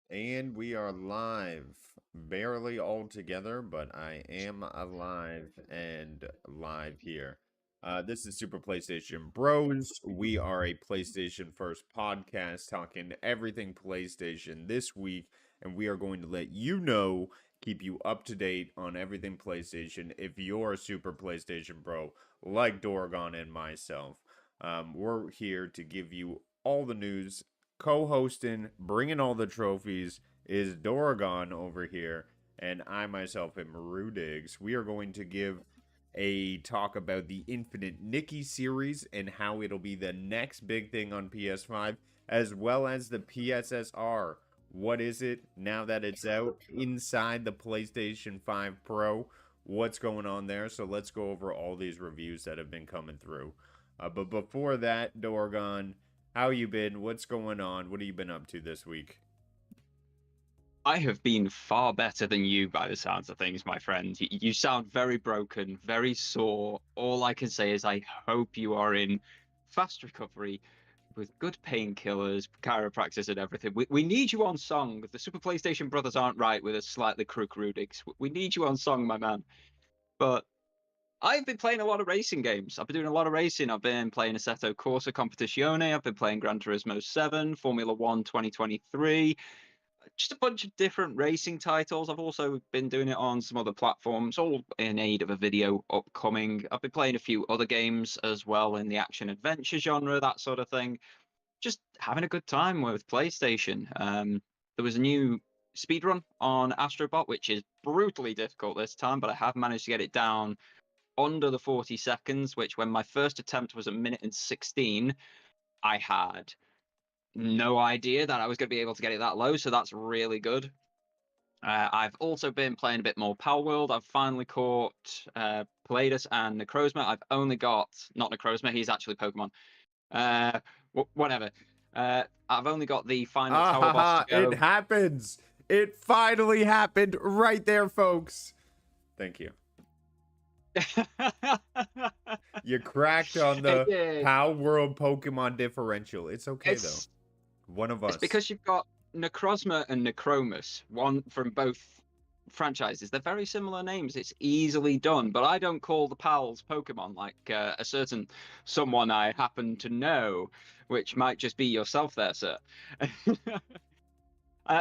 And we are live. Barely all together, but I am alive and live here. This is Super PlayStation Bros. We are a PlayStation First podcast talking everything PlayStation this week, and we are going to let you know, keep you up to date on everything PlayStation if you're a Super PlayStation Bro like Dorgon and myself. We're here to give you all the news co-hosting, bringing all the trophies, is Doragon over here, and I myself am Rudigs. We are going to give a talk about the Infinite Nikki series and how it'll be the next big thing on PS5, as well as the PSSR. What is it now that it's out inside the PlayStation 5 Pro? What's going on there? So let's go over all these reviews that have been coming through. But before that, Dorgon, how you been? What's going on? What have you been up to this week? I have been far better than you by the sounds of things, my friend. You sound very broken, very sore. All I can say is I hope you are in fast recovery with good painkillers, chiropractors, and everything. We need you on song. The Super PlayStation Brothers aren't right with a slightly crook Rudix. We need you on song, my man. But I've been playing a lot of racing games. I've been doing a lot of racing. I've been playing Assetto Corsa Competizione. I've been playing Gran Turismo 7, Formula One 2023, just a bunch of different racing titles. I've also been doing it on some other platforms, all in aid of a video upcoming. I've been playing a few other games as well in the action adventure genre, that sort of thing. Just having a good time with PlayStation. There was a new speedrun on Astrobot, which is brutally difficult this time, but I have managed to get it down under the 40 seconds, which when my first attempt was a minute and 16, I had no idea that I was going to be able to get it that low, so that's really good. I've also been playing a bit more Power World. I've finally caught Palladius and Necrozma. I've only got, not Necrozma, he's actually Pokemon. Uh, whatever. I've only got the final Ah tower ha boss to ha! It go. happens! It finally happened right there, folks! Thank you. You cracked on It the did. Pow World Pokemon differential. It's okay, though. It's One of it's us. because you've got Necrozma and Necromus, one from both franchises. They're very similar names. It's easily done, but I don't call the pals Pokemon like a certain someone I happen to know, which might just be yourself there, sir.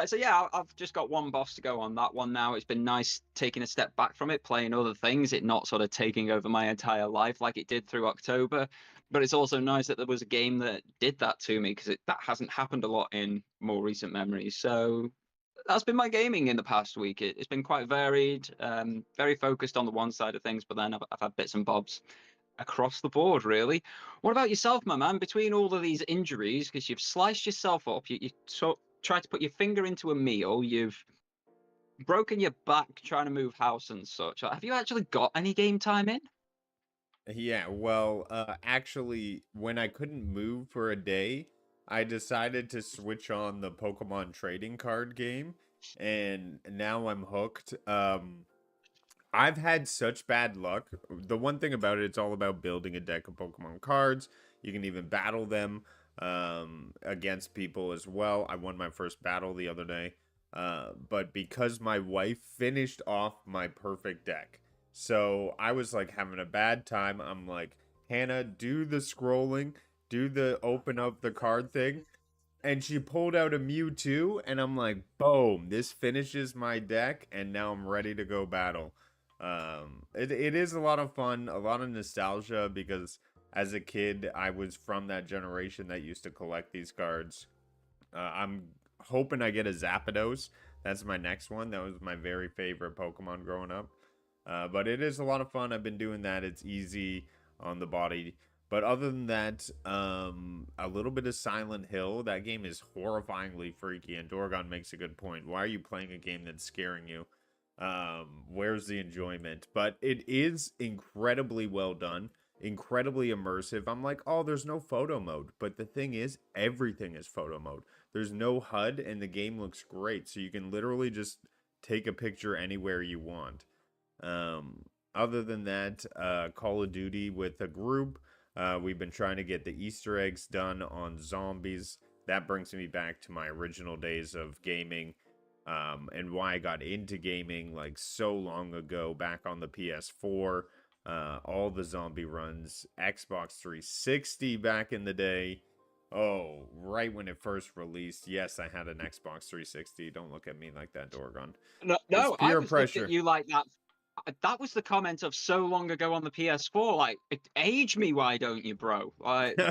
So yeah, I've just got one boss to go on that one now. It's been nice taking a step back from it, playing other things, it not sort of taking over my entire life like it did through October. But it's also nice that there was a game that did that to me because that hasn't happened a lot in more recent memories. So that's been my gaming in the past week. It's been quite varied, very focused on the one side of things, but then I've had bits and bobs across the board, really. What about yourself, my man? Between all of these injuries, because you've sliced yourself up, you tried to put your finger into a meal, you've broken your back trying to move house and such. Have you actually got any game time in? Yeah, well, actually, when I couldn't move for a day, I decided to switch on the Pokemon trading card game, and now I'm hooked. I've had such bad luck. The one thing about it, it's all about building a deck of Pokemon cards. You can even battle them against people as well. I won my first battle the other day. But because my wife finished off my perfect deck. So I was like having a bad time. I'm like, Hannah, do the scrolling, do the open up the card thing. And she pulled out a Mewtwo, and I'm like, boom, this finishes my deck, and now I'm ready to go battle. It is a lot of fun, a lot of nostalgia because as a kid, I was from that generation that used to collect these cards. I'm hoping I get a Zapdos. That's my next one. That was my very favorite Pokemon growing up. But it is a lot of fun. I've been doing that. It's easy on the body. But other than that, a little bit of Silent Hill. That game is horrifyingly freaky, and Dorgon makes a good point. Why are you playing a game that's scaring you? Where's the enjoyment? But it is incredibly well done, incredibly immersive. I'm like, oh, there's no photo mode. But the thing is, everything is photo mode. There's no HUD, and the game looks great. So you can literally just take a picture anywhere you want. Other than that, Call of Duty with a group. We've been trying to get the Easter eggs done on zombies. that brings me back to my original days of gaming, and why I got into gaming like so long ago, back on the PS4, all the zombie runs, Xbox 360 back in the day. Oh, right when it first released. Yes, I had an Xbox 360. Don't look at me like that, Dorgon. No, It's no, I peer was looking at pressure. you like that. That was the comment of so long ago on the PS4. Like, age me, why don't you, bro?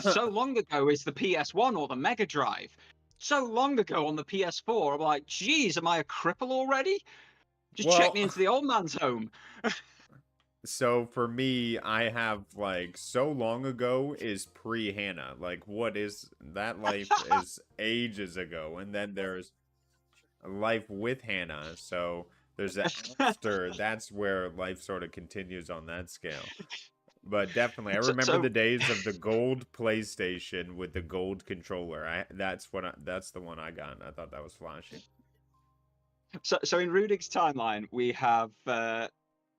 So long ago is the PS1 or the Mega Drive. So long ago on the PS4, I'm like, geez, am I a cripple already? Just check Well, me into the old man's home. so for me, I have like so long ago is pre Hannah. Like, what is that life is ages ago, and then there's a life with Hannah. So there's a after. That's where life sort of continues on that scale. But definitely, I so, remember so, the days of the gold PlayStation with the gold controller. That's the one I got. And I thought that was flashy. so in Rudig's timeline, we have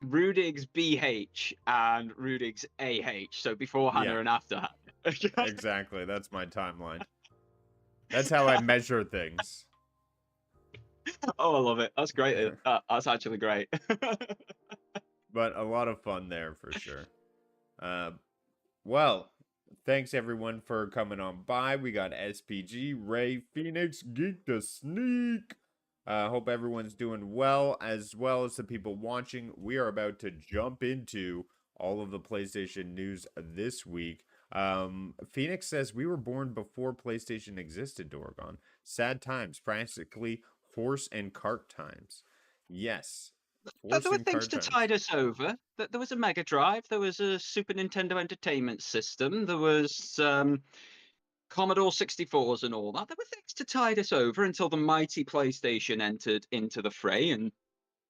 Rudig's BH and Rudig's AH. So before Yeah, Hannah and after Hannah. exactly. That's my timeline. That's how I measure things. Oh, I love it. That's great. That's actually great. But a lot of fun there for sure. Uh, well, thanks everyone for coming on by. We got SPG, Ray, Phoenix, Geek the Sneak. Hope everyone's doing well as the people watching. We are about to jump into all of the PlayStation news this week. Phoenix says we were born before PlayStation existed, Dorgon. Sad times, practically horse and cart times. Yes, horse There were and things cart to times. tide us over. There was a Mega Drive. There was a Super Nintendo Entertainment System. There was Commodore 64s and all that. There were things to tide us over until the mighty PlayStation entered into the fray and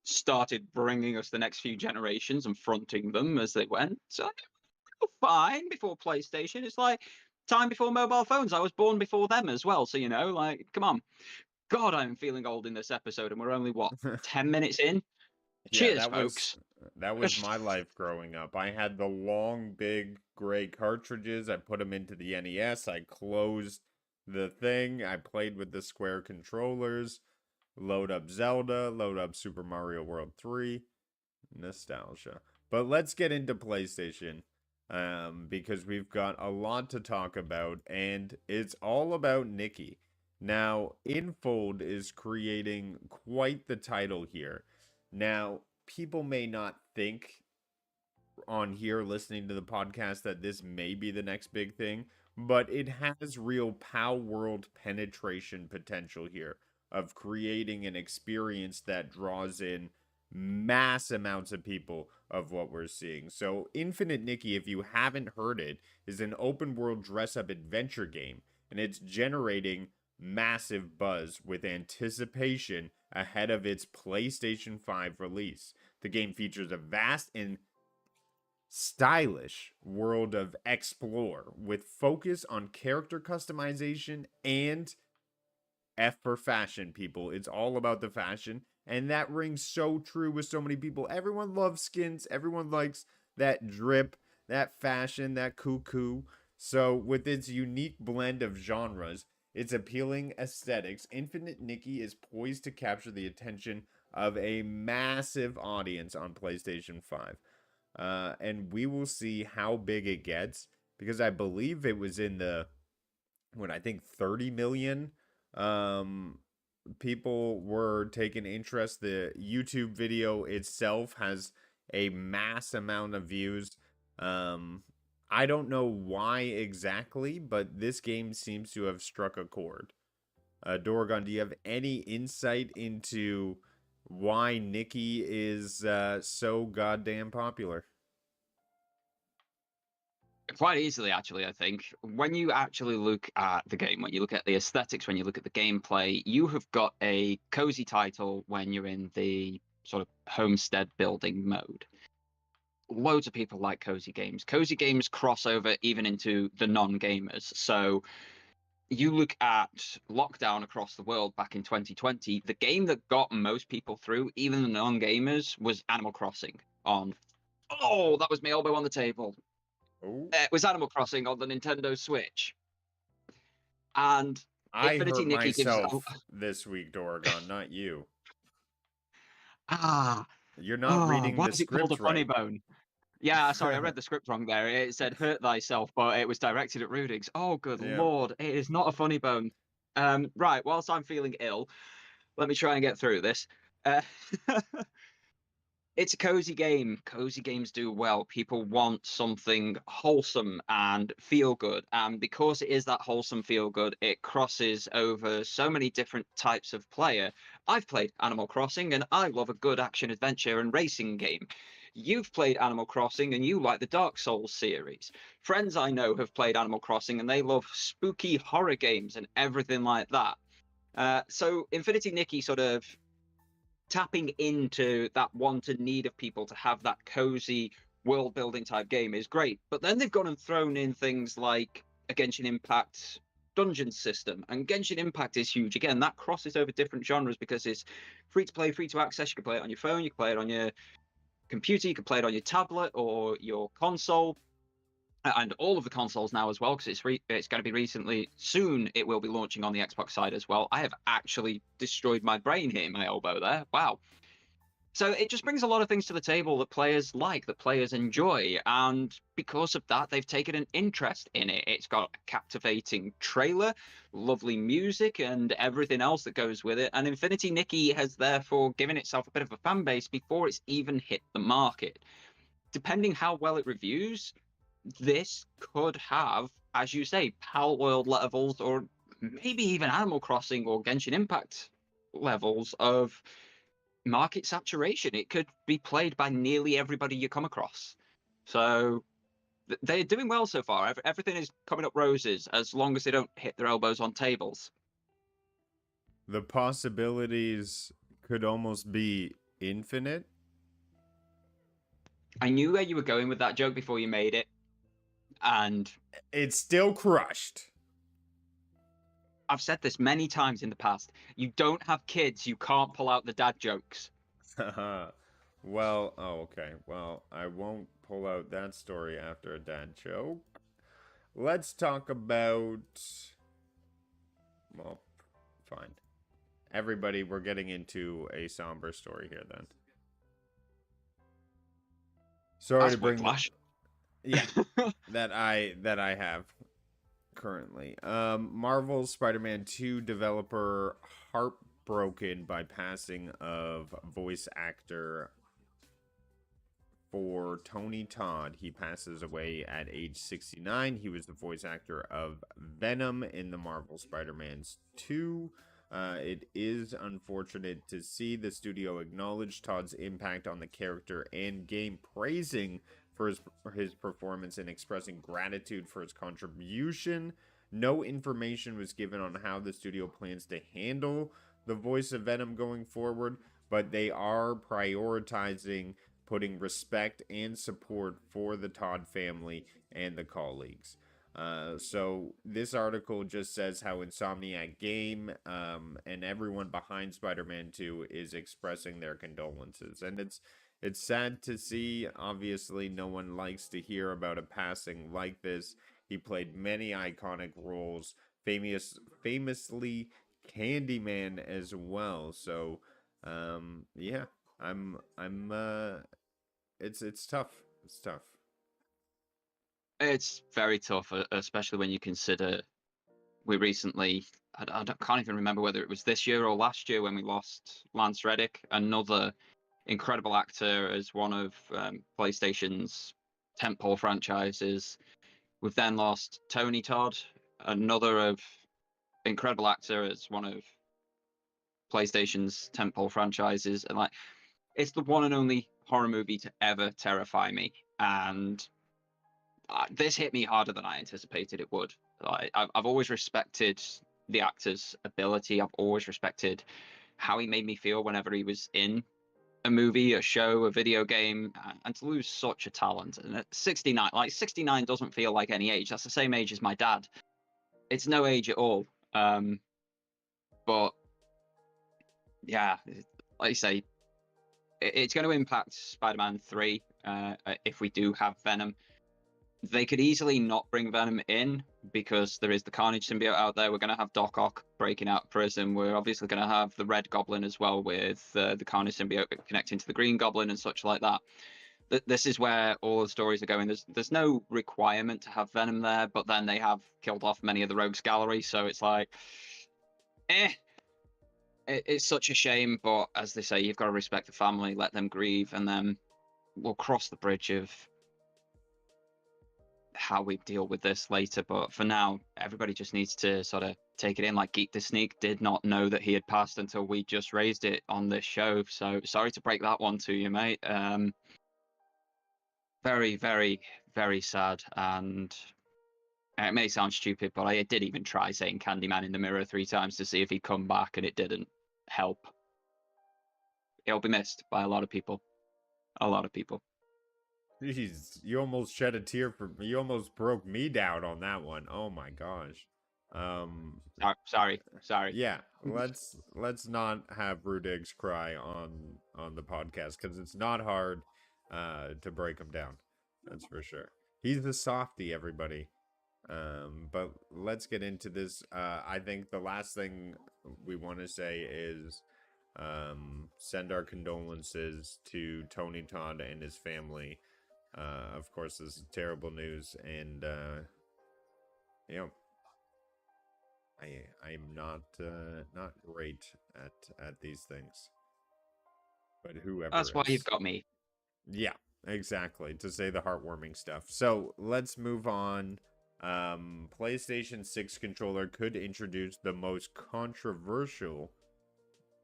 started bringing us the next few generations and fronting them as they went. So fine before PlayStation. It's like time before mobile phones. I was born before them as well. So, like, come on. God, I'm feeling old in this episode, and we're only, what, 10 minutes in? Yeah, Cheers, folks. that was my life growing up. I had the long, big gray cartridges. I put them into the NES. I closed the thing. I played with the square controllers. Load up Zelda, load up Super Mario World 3. Nostalgia. But let's get into PlayStation. Because we've got a lot to talk about, and it's all about Nikki. Now, Infold is creating quite the title here. Now, people may not think on here listening to the podcast that this may be the next big thing, but it has real POW world penetration potential here of creating an experience that draws in mass amounts of people of what we're seeing. So, Infinite Nikki, if you haven't heard it, is an open world dress up adventure game, and it's generating massive buzz with anticipation ahead of its PlayStation 5 release. The game features a vast and stylish world of explore with focus on character customization and F for fashion, people. It's all about the fashion. And that rings so true with so many people. Everyone loves skins. Everyone likes that drip, that fashion, that cuckoo. So, with its unique blend of genres, its appealing aesthetics, Infinite Nikki is poised to capture the attention of a massive audience on PlayStation 5. And we will see how big it gets because I believe it was in the, what, I think 30 million um, people were taking interest. The YouTube video itself has a mass amount of views. Um, I don't know why exactly, but this game seems to have struck a chord. Dorgon, do you have any insight into why Nikki is so goddamn popular? Quite easily, actually, I think. When you actually look at the game, when you look at the aesthetics, when you look at the gameplay, you have got a cozy title when you're in the sort of homestead building mode. Loads of people like cozy games. Cozy games cross over even into the non-gamers. So you look at lockdown across the world back in 2020, the game that got most people through, even the non-gamers, was Animal Crossing on. Oh, that was my elbow on the table. Oh, It was Animal Crossing on the Nintendo Switch. And I Infinity hurt Nikki gives. Oh, myself this week, Dorgon, not you. ah, You're not oh, reading why the is it called a script funny right. bone? Yeah, sorry, I read the script wrong there. It said hurt thyself, but it was directed at Rudigs. Oh, good Yeah. lord, it is not a funny bone. Right, whilst I'm feeling ill, let me try and get through this. Uh, it's a cozy game. Cozy games do well. People want something wholesome and feel good. And because it is that wholesome feel good, it crosses over so many different types of player. I've played Animal Crossing and I love a good action adventure and racing game. You've played Animal Crossing and you like the Dark Souls series. Friends I know have played Animal Crossing and they love spooky horror games and everything like that. So Infinity Nikki sort of tapping into that want and need of people to have that cozy world building type game is great. But then they've gone and thrown in things like a Genshin Impact dungeon system. And Genshin Impact is huge. Again, that crosses over different genres because it's free to play, free to access. You can play it on your phone, you can play it on your computer, you can play it on your tablet or your console. And all of the consoles now as well, because it's going to be recently soon. It will be launching on the Xbox side as well. I have actually destroyed my brain hitting my elbow there. Wow. So it just brings a lot of things to the table that players like, that players enjoy. And because of that, they've taken an interest in it. It's got a captivating trailer, lovely music, and everything else that goes with it. And Infinity Nikki has therefore given itself a bit of a fan base before it's even hit the market. Depending how well it reviews, this could have, as you say, Pal World levels, or maybe even Animal Crossing or Genshin Impact levels of market saturation. It could be played by nearly everybody you come across. So they're doing well so far. Everything is coming up roses as long as they don't hit their elbows on tables. The possibilities could almost be infinite. I knew where you were going with that joke before you made it, and It's still crushed. I've said this many times in the past. You don't have kids, you can't pull out the dad jokes. Well, oh, okay. Well, I won't pull out that story after a dad joke. Let's talk about. Well, fine. Everybody, we're getting into a somber story here then. Sorry That's to bring. whiplash. Yeah, that I have currently. Marvel's Spider-Man 2 developer heartbroken by passing of voice actor for Tony Todd. He passes away at age 69. He was the voice actor of Venom in the Marvel Spider-Man's 2. It is unfortunate to see the studio acknowledge Todd's impact on the character and game, praising for his performance and expressing gratitude for his contribution. No information was given on how the studio plans to handle the voice of Venom going forward, but they are prioritizing putting respect and support for the Todd family and the colleagues. So this article just says how Insomniac Game and everyone behind Spider-Man 2 is expressing their condolences, and it's sad to see. Obviously, no one likes to hear about a passing like this. He played many iconic roles, famously Candyman as well. So, yeah, I'm it's tough. It's tough. It's very tough, especially when you consider we recently, can't even remember whether it was this year or last year when we lost Lance Reddick, another incredible actor as one of PlayStation's tentpole franchises. We've then lost Tony Todd, another of incredible actor as one of PlayStation's tentpole franchises, and like it's the one and only horror movie to ever terrify me. And this hit me harder than I anticipated it would. I've always respected the actor's ability. I've always respected how he made me feel whenever he was in a movie, a show, a video game, and to lose such a talent. And at 69, like 69 doesn't feel like any age. That's the same age as my dad. It's no age at all. But yeah, like you say, it's going to impact Spider-Man 3 if we do have Venom. They could easily not bring Venom in because there is the Carnage symbiote out there. We're going to have Doc Ock breaking out of prison. We're obviously going to have the Red Goblin as well with the Carnage symbiote connecting to the Green Goblin and such like that. This is where all the stories are going. There's no requirement to have Venom there, but then they have killed off many of the Rogues Gallery, so it's like, it's such a shame. But as they say, you've got to respect the family, let them grieve, and then we'll cross the bridge of how we deal with this later. But for now, everybody just needs to sort of take it in. Like Geek the Sneak did not know that he had passed until we just raised it on this show. So sorry to break that one to you, mate. Very, very, very sad. And it may sound stupid, but I did even try saying Candyman in the mirror 3 times to see if he'd come back, and it didn't help. He'll be missed by a lot of people. A lot of people. Jeez, you almost shed a tear for me. You almost broke me down on that one. Oh my gosh. Sorry. Yeah, let's not have Rudigs cry on the podcast because it's not hard to break him down. That's for sure. He's the softy, everybody. But let's get into this. I think the last thing we want to say is send our condolences to Tony Todd and his family. Of course, this is terrible news, and you know, I'm not great at these things. But whoever That's why is. you've got me. Yeah, exactly. To say the heartwarming stuff. So let's move on. PlayStation 6 controller could introduce the most controversial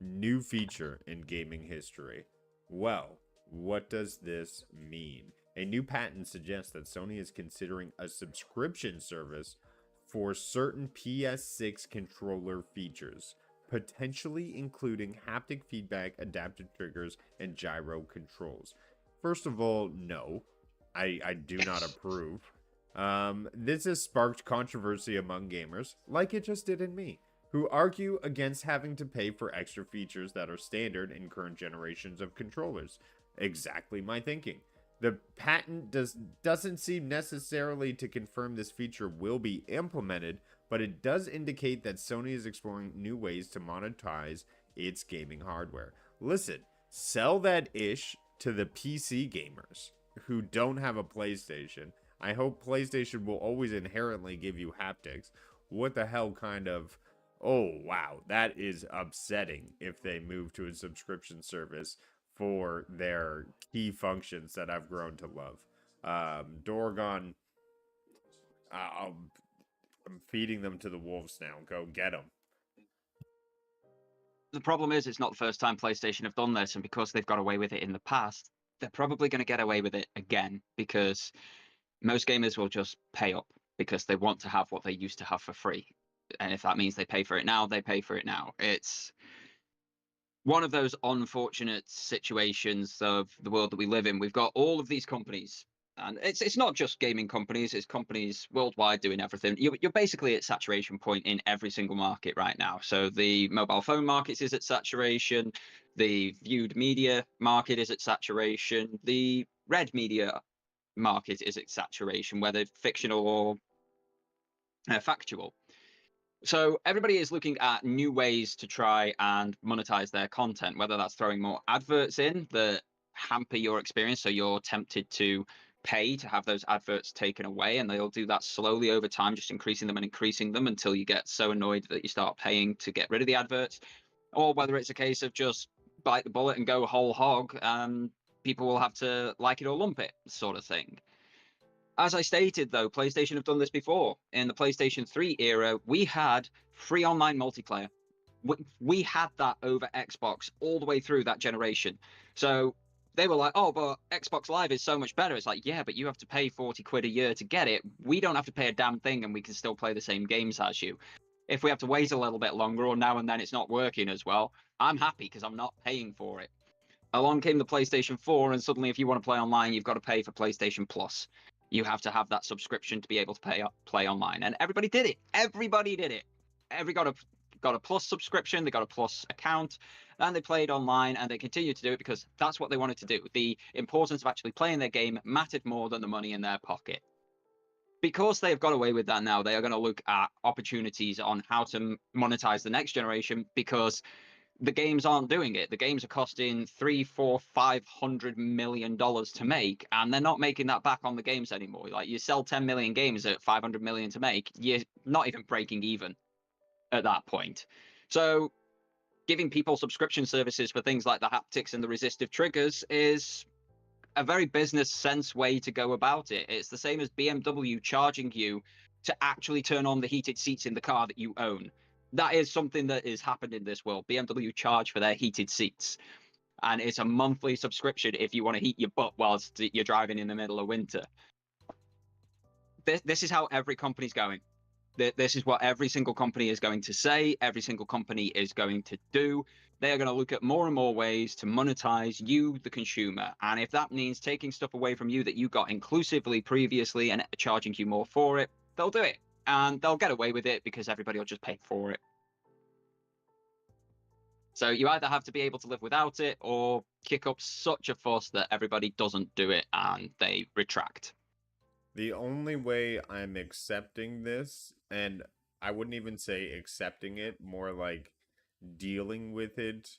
new feature in gaming history. Well, what does this mean? A new patent suggests that Sony is considering a subscription service for certain PS6 controller features, potentially including haptic feedback, adaptive triggers, and gyro controls. First of all, no, I do not approve. This has sparked controversy among gamers, like it just did in me, who argue against having to pay for extra features that are standard in current generations of controllers. Exactly my thinking. The patent doesn't seem necessarily to confirm this feature will be implemented, but it does indicate that Sony is exploring new ways to monetize its gaming hardware. Listen, sell that ish to the PC gamers who don't have a PlayStation. I hope PlayStation will always inherently give you haptics. What the hell kind of... Oh, wow, that is upsetting if they move to a subscription service for their key functions that I've grown to love. Dorgon, I'm feeding them to the wolves now. Go get them. The problem is, it's not the first time PlayStation have done this, and because they've got away with it in the past, they're probably going to get away with it again, because most gamers will just pay up because they want to have what they used to have for free. And if that means they pay for it now, they pay for it now. It's one of those unfortunate situations of the world that we live in. We've got all of these companies, and it's not just gaming companies, it's companies worldwide doing everything. You're basically at saturation point in every single market right now. So the mobile phone market is at saturation, the viewed media market is at saturation, the read media market is at saturation, whether fictional or factual. So everybody is looking at new ways to try and monetize their content, whether that's throwing more adverts in that hamper your experience, so you're tempted to pay to have those adverts taken away, and they'll do that slowly over time, just increasing them until you get so annoyed that you start paying to get rid of the adverts, or whether it's a case of just bite the bullet and go whole hog, and people will have to like it or lump it, sort of thing. As I stated, though, PlayStation have done this before. In the PlayStation 3 era, we had free online multiplayer. We had that over Xbox all the way through that generation. So they were like, oh, but Xbox Live is so much better. It's like, yeah, but you have to pay 40 quid a year to get it. We don't have to pay a damn thing, and we can still play the same games as you. If we have to wait a little bit longer, or now and then it's not working as well, I'm happy because I'm not paying for it. Along came the PlayStation 4, and suddenly if you want to play online, you've got to pay for PlayStation Plus. You have to have that subscription to be able to play online, and everybody did it. Everybody did it. Everybody got a Plus subscription, they got a Plus account, and they played online, and they continued to do it because that's what they wanted to do. The importance of actually playing their game mattered more than the money in their pocket. because they've got away with that now, they are going to look at opportunities on how to monetize the next generation because the games aren't doing it. The games are costing $3, $4, $500 million to make, and they're not making that back on the games anymore. Like you sell 10 million games at 500 million to make, you're not even breaking even at that point. So giving people subscription services for things like the haptics and the resistive triggers is a very business sense way to go about it. It's the same as BMW charging you to actually turn on the heated seats in the car that you own. That is something that is happened in this world. BMW charge for their heated seats, and it's a monthly subscription if you want to heat your butt whilst you're driving in the middle of winter. This is how every company's going. This is what every single company is going to say, every single company is going to do. They are going to look at more and more ways to monetize you, the consumer. And if that means taking stuff away from you that you got inclusively previously and charging you more for it, they'll do it. And they'll get away with it because everybody will just pay for it. So you either have to be able to live without it or kick up such a fuss that everybody doesn't do it and they retract. The only way I'm accepting this, and I wouldn't even say accepting it, more like dealing with it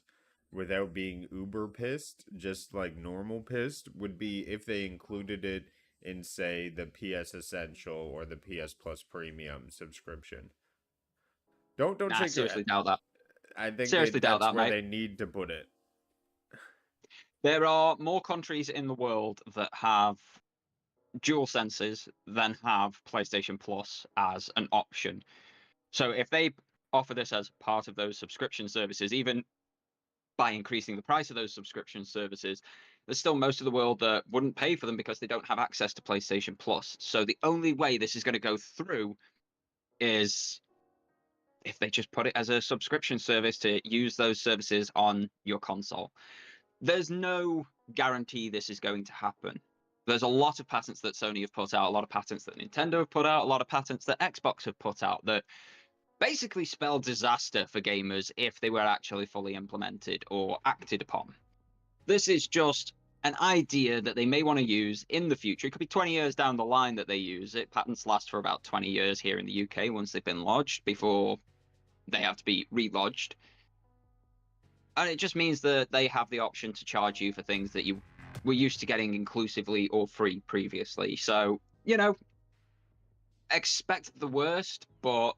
without being uber pissed, just like normal pissed, would be if they included it in, say, the PS Essential or the PS Plus Premium subscription. Don't Nah, shake your head. seriously doubt that. I think Seriously doubt that's that, where mate. they need to put it. There are more countries in the world that have dual senses than have PlayStation Plus as an option. So if they offer this as part of those subscription services, even by increasing the price of those subscription services, there's still most of the world that wouldn't pay for them because they don't have access to PlayStation Plus. So the only way this is going to go through is if they just put it as a subscription service to use those services on your console. There's no guarantee this is going to happen. There's a lot of patents that Sony have put out, a lot of patents that Nintendo have put out, a lot of patents that Xbox have put out that basically spell disaster for gamers if they were actually fully implemented or acted upon. This is just an idea that they may want to use in the future. It could be 20 years down the line that they use it. Patents last for about 20 years here in the UK once they've been lodged before they have to be relodged. And it just means that they have the option to charge you for things that you were used to getting inclusively or free previously. So, expect the worst, but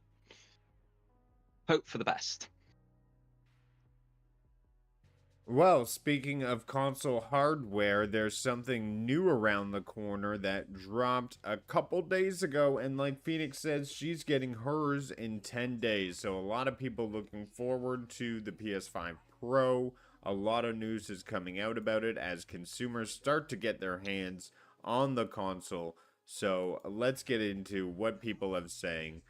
hope for the best. Well, speaking of console hardware, there's something new around the corner that dropped a couple days ago, and like Phoenix says, she's getting hers in 10 days. So a lot of people looking forward to the PS5 Pro. A lot of news is coming out about it as consumers start to get their hands on the console. So let's get into what people have saying.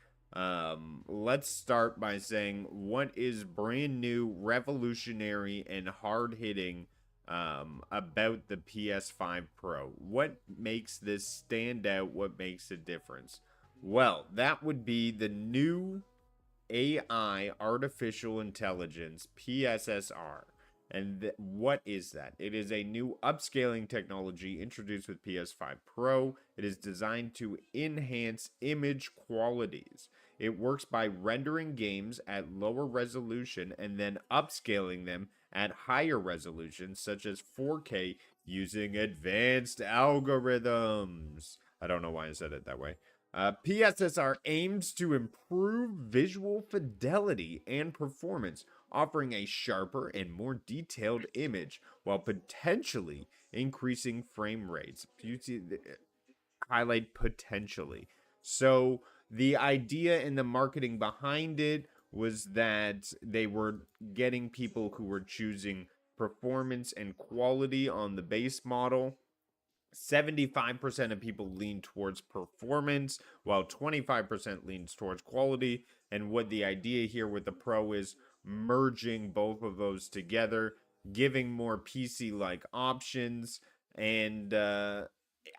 Let's start by saying what is brand new, revolutionary, and hard hitting about the PS5 Pro. What makes this stand out? What makes a difference? Well, that would be the new AI, artificial intelligence, PSSR. And what is that? It is a new upscaling technology introduced with PS5 Pro. It is designed to enhance image qualities. It works by rendering games at lower resolution and then upscaling them at higher resolution, such as 4K, using advanced algorithms. I don't know why I said it that way. PSSR aims to improve visual fidelity and performance, offering a sharper and more detailed image while potentially increasing frame rates. Highlight potentially. So the idea and the marketing behind it was that they were getting people who were choosing performance and quality on the base model. 75% of people lean towards performance, while 25% leans towards quality. And what the idea here with the Pro is merging both of those together, giving more PC like options, and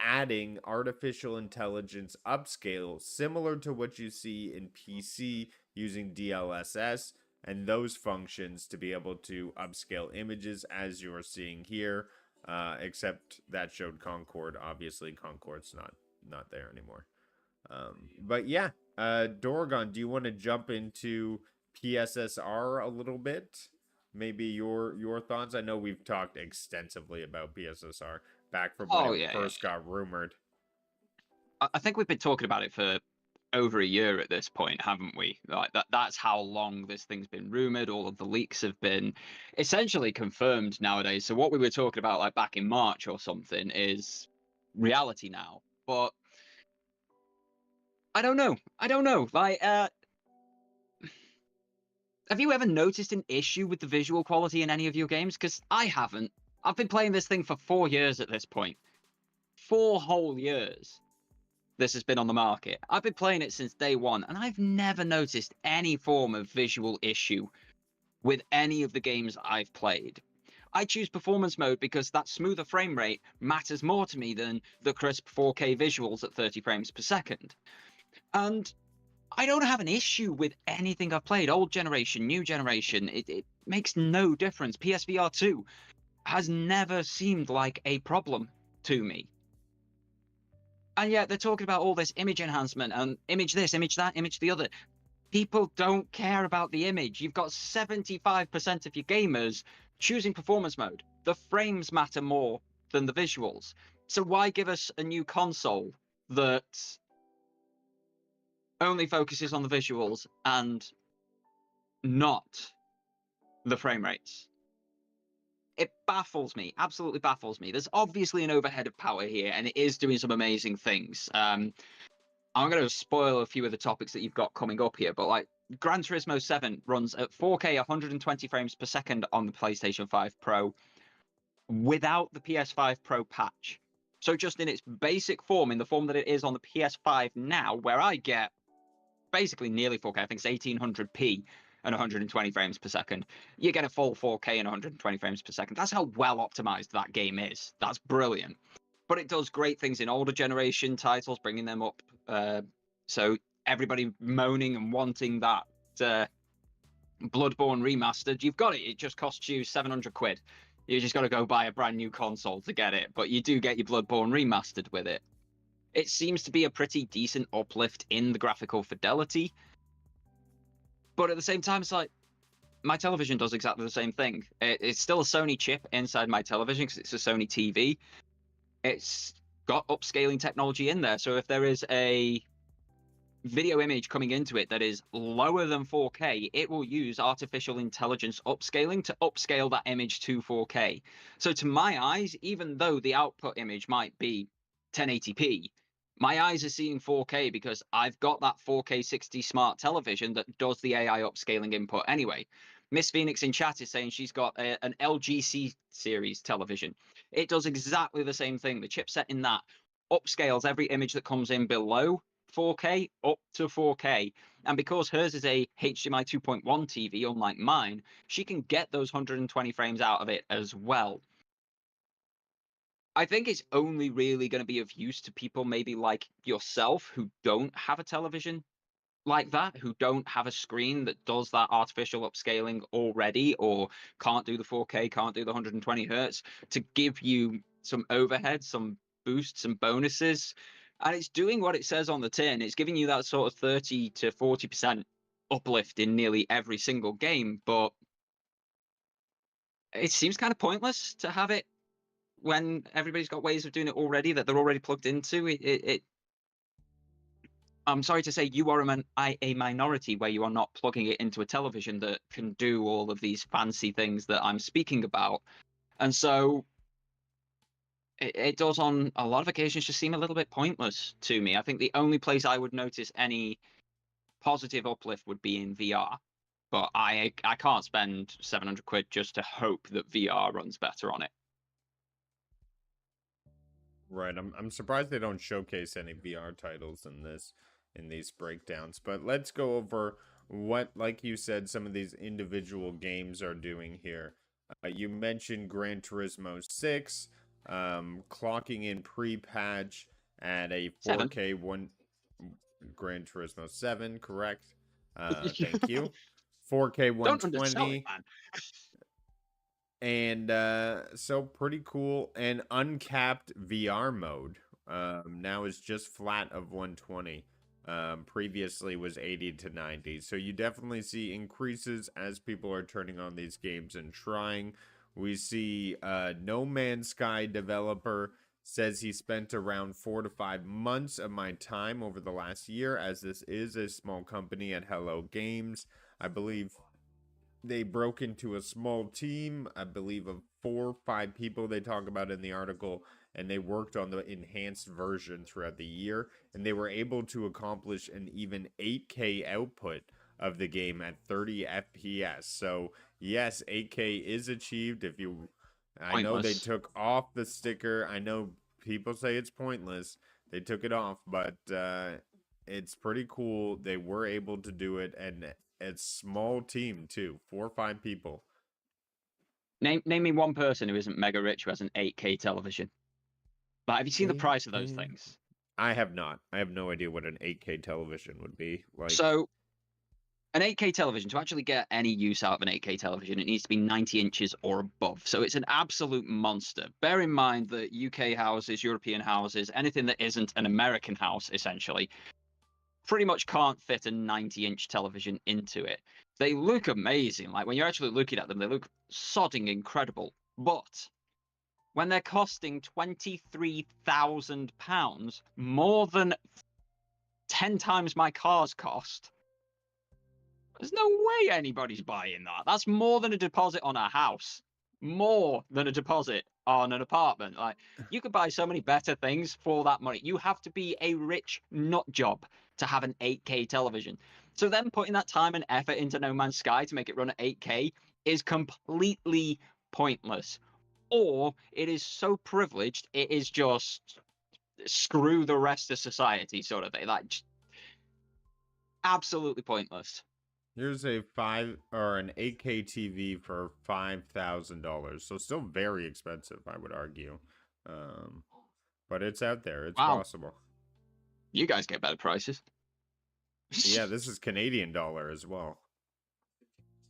adding artificial intelligence upscale, similar to what you see in PC using DLSS and those functions to be able to upscale images as you're seeing here. Except that showed Concord. Obviously, Concord's not there anymore. But yeah, Dorgon, do you want to jump into PSSR a little bit? Maybe your thoughts. I know we've talked extensively about PSSR back from when Oh it yeah, yeah. first got rumored. I think we've been talking about it for over a year at this point, haven't we? Like that's how long this thing's been rumored. All of the leaks have been essentially confirmed nowadays. So what we were talking about like back in March or something is reality now. But I don't know. I don't know. Like have you ever noticed an issue with the visual quality in any of your games? Because I haven't. I've been playing this thing for 4 years at this point. 4 whole years. This has been on the market. I've been playing it since day one, and I've never noticed any form of visual issue with any of the games I've played. I choose performance mode because that smoother frame rate matters more to me than the crisp 4K visuals at 30 frames per second. And I don't have an issue with anything I've played, old generation, new generation. It makes no difference. PSVR 2 has never seemed like a problem to me. And yet they're talking about all this image enhancement and image this, image that, image the other. People don't care about the image. You've got 75% of your gamers choosing performance mode. The frames matter more than the visuals. So why give us a new console that only focuses on the visuals and not the frame rates? It baffles me, absolutely baffles me. There's obviously an overhead of power here, and it is doing some amazing things. I'm going to spoil a few of the topics that you've got coming up here, but like Gran Turismo 7 runs at 4K 120 frames per second on the PlayStation 5 Pro without the PS5 Pro patch. So just in its basic form, in the form that it is on the PS5 now, where I get basically nearly 4K, I think it's 1800p and 120 frames per second, you get a full 4K and 120 frames per second. That's how well optimized that game is. That's brilliant. But it does great things in older generation titles, bringing them up. So everybody moaning and wanting that Bloodborne remastered, you've got it. It just costs you 700 quid. You just got to go buy a brand new console to get it. But you do get your Bloodborne remastered with it. It seems to be a pretty decent uplift in the graphical fidelity. But at the same time, it's like my television does exactly the same thing. It's still a Sony chip inside my television because it's a Sony TV. It's got upscaling technology in there. So if there is a video image coming into it that is lower than 4K, it will use artificial intelligence upscaling to upscale that image to 4K. So to my eyes, even though the output image might be 1080p, my eyes are seeing 4K because I've got that 4K 60 smart television that does the AI upscaling input anyway. Miss Phoenix in chat is saying she's got an LG series television. It does exactly the same thing. The chipset in that upscales every image that comes in below 4K up to 4K. And because hers is a HDMI 2.1 TV, unlike mine, she can get those 120 frames out of it as well. I think it's only really going to be of use to people maybe like yourself who don't have a television like that, who don't have a screen that does that artificial upscaling already, or can't do the 4K, can't do the 120 hertz, to give you some overhead, some boosts, some bonuses. And it's doing what it says on the tin. It's giving you that sort of 30 to 40% uplift in nearly every single game, but it seems kind of pointless to have it when everybody's got ways of doing it already that they're already plugged into. I'm sorry to say you are a minority where you are not plugging it into a television that can do all of these fancy things that I'm speaking about. And so it does on a lot of occasions just seem a little bit pointless to me. I think the only place I would notice any positive uplift would be in VR. But I can't spend 700 quid just to hope that VR runs better on it. Right. I'm surprised they don't showcase any VR titles in these breakdowns. But let's go over what, like you said, some of these individual games are doing here. You mentioned Gran Turismo 6, clocking in pre-patch at a 7. 4K one Gran Turismo 7, correct? Thank you. 4K Don't undersell it, 120. man. And so pretty cool. And uncapped VR mode now is just flat of 120. Previously was 80 to 90. So you definitely see increases as people are turning on these games and trying. We see No Man's Sky developer says he spent around 4 to 5 months of my time over the last year, as this is a small company at Hello Games. I believe they broke into a small team, I believe of 4 or 5 people they talk about in the article, and they worked on the enhanced version throughout the year, and they were able to accomplish an even 8K output of the game at 30 FPS. So, yes, 8K is achieved. I know they Pointless. took off the sticker. I know people say it's pointless. They took it off, but it's pretty cool. They were able to do it, and it's small team too, 4 or 5 people. Name me one person who isn't mega rich who has an 8K television. But have you seen the price of those 8K. things? I have not. I have no idea what an 8K television would be like. So an 8K television, to actually get any use out of an 8K television, it needs to be 90 inches or above. So it's an absolute monster. Bear in mind that UK houses, European houses, anything that isn't an American house, essentially, pretty much can't fit a 90-inch television into it. They look amazing. Like when you're actually looking at them, they look sodding incredible. But when they're costing £23,000, more than 10 times my car's cost, there's no way anybody's buying that. That's more than a deposit on a house. More than a deposit on an apartment. Like, you could buy so many better things for that money. You have to be a rich nut job to have an 8K television. So then putting that time and effort into No Man's Sky to make it run at 8K is completely pointless. Or it is so privileged, it is just screw the rest of society sort of thing. Like, absolutely pointless. Here's a an 8K TV for $5,000. So still very expensive, I would argue. Um, but it's out there. It's Wow, possible. you guys get better prices. Yeah, this is Canadian dollar as well.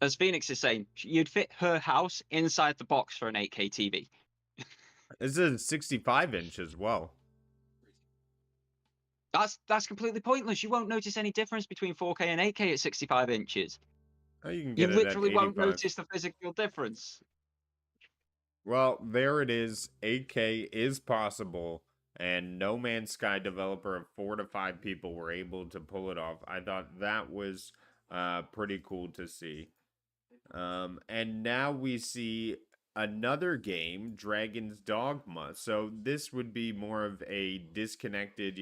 As Phoenix is saying, you'd fit her house inside the box for an 8K TV. This is a 65 inch as well. That's completely pointless. You won't notice any difference between 4K and 8K at 65 inches. Oh, you can You get it at literally won't 85. notice the physical difference. Well, there it is. 8K is possible, and No Man's Sky developer of 4 to 5 people were able to pull it off. I thought that was pretty cool to see. And now we see another game, Dragon's Dogma. So this would be more of a disconnected,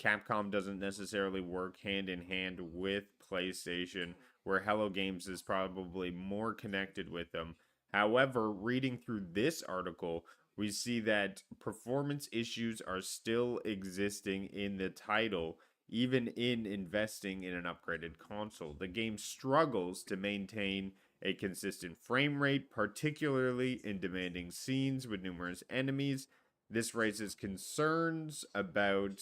Capcom doesn't necessarily work hand in hand with PlayStation, where Hello Games is probably more connected with them. However, reading through this article, we see that performance issues are still existing in the title, even in investing in an upgraded console. The game struggles to maintain a consistent frame rate, particularly in demanding scenes with numerous enemies. This raises concerns about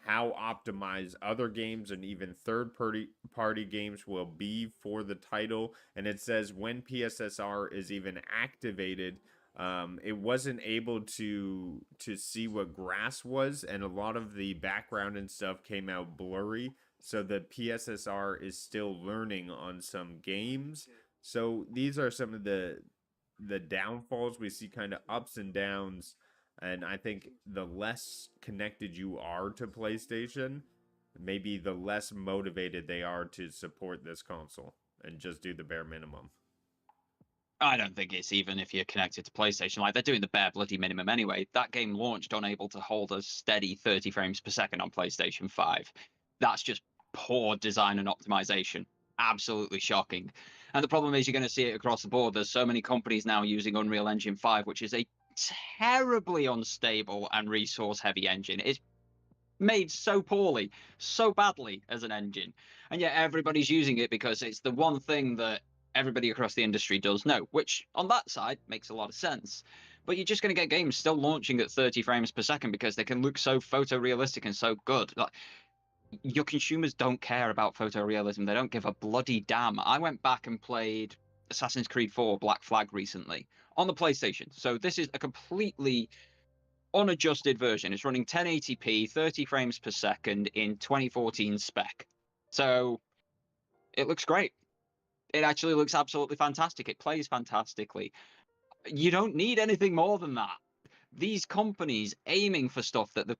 how optimized other games and even third party games will be for the title. And it says when PSSR is even activated, it wasn't able to see what grass was, and a lot of the background and stuff came out blurry. So the PSSR is still learning on some games. So these are some of the downfalls. We see kind of ups and downs, and I think the less connected you are to PlayStation, maybe the less motivated they are to support this console and just do the bare minimum. I don't think it's even if you're connected to PlayStation. Like, they're doing the bare bloody minimum anyway. That game launched unable to hold a steady 30 frames per second on PlayStation 5. That's just poor design and optimization. Absolutely shocking. And the problem is you're going to see it across the board. There's so many companies now using Unreal Engine 5, which is a terribly unstable and resource heavy engine. It's made so poorly, so badly as an engine. And yet everybody's using it because it's the one thing that everybody across the industry does know, which on that side makes a lot of sense. But you're just going to get games still launching at 30 frames per second because they can look so photorealistic and so good. Like, your consumers don't care about photorealism. They don't give a bloody damn. I went back and played Assassin's Creed 4 Black Flag recently on the PlayStation. So this is a completely unadjusted version. It's running 1080p, 30 frames per second in 2014 spec. So it looks great. It actually looks absolutely fantastic. It plays fantastically. You don't need anything more than that. These companies aiming for stuff that the